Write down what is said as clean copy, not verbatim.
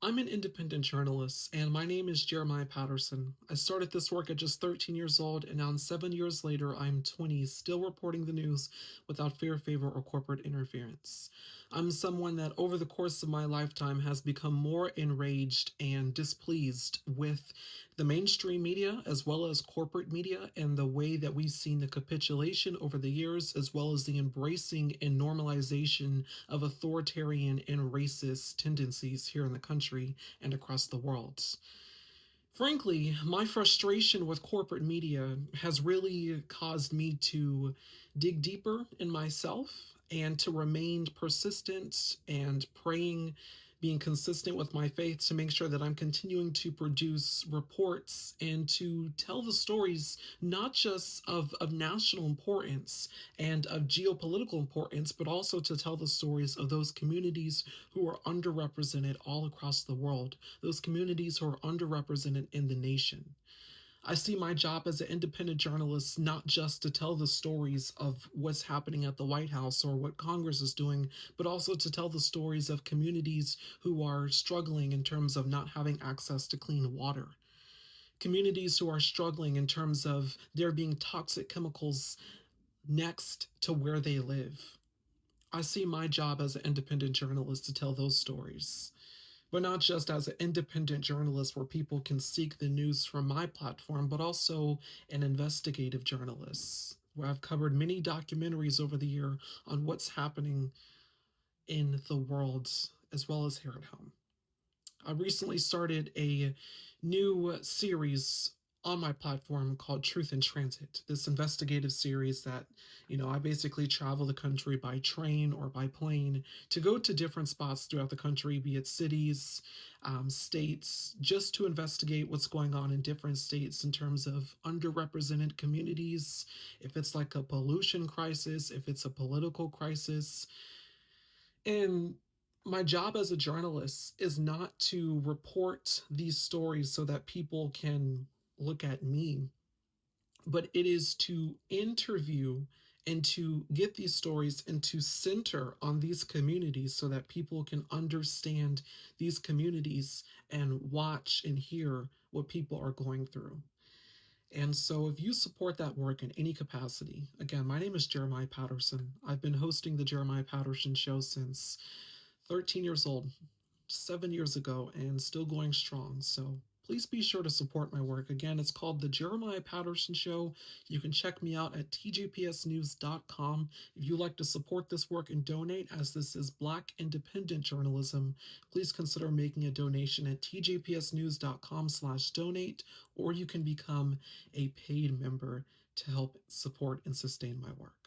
I'm an independent journalist, and my name is Jeremiah Patterson. I started this work at just 13 years old, and now 7 years later, I'm 20, still reporting the news without fear, favor, or corporate interference. I'm someone that, over the course of my lifetime, has become more enraged and displeased with the mainstream media as well as corporate media and the way that we've seen the capitulation over the years, as well as the embracing and normalization of authoritarian and racist tendencies here in the country and across the world. Frankly, my frustration with corporate media has really caused me to dig deeper in myself and to remain persistent and praying, being consistent with my faith to make sure that I'm continuing to produce reports and to tell the stories not just of national importance and of geopolitical importance, but also to tell the stories of those communities who are underrepresented all across the world, those communities who are underrepresented in the nation. I see my job as an independent journalist not just to tell the stories of what's happening at the White House or what Congress is doing, but also to tell the stories of communities who are struggling in terms of not having access to clean water. Communities who are struggling in terms of there being toxic chemicals next to where they live. I see my job as an independent journalist to tell those stories, but not just as an independent journalist where people can seek the news from my platform, but also an investigative journalist where I've covered many documentaries over the year on what's happening in the world as well as here at home. I recently started a new series on my platform called Truth in Transit. This investigative series that, I basically travel the country by train or by plane to go to different spots throughout the country, be it cities, states, just to investigate what's going on in different states in terms of underrepresented communities, if it's like a pollution crisis, if it's a political crisis, and my job as a journalist is not to report these stories so that people can look at me, but it is to interview and to get these stories and to center on these communities so that people can understand these communities and watch and hear what people are going through. And so, if you support that work in any capacity, again, my name is Jeremiah Patterson. I've been hosting the Jeremiah Patterson Show since 13 years old, 7 years ago, and still going strong. So please be sure to support my work. Again, it's called The Jeremiah Patterson Show. You can check me out at tjpsnews.com. If you like to support this work and donate, as this is Black independent journalism, please consider making a donation at tjpsnews.com/donate, or you can become a paid member to help support and sustain my work.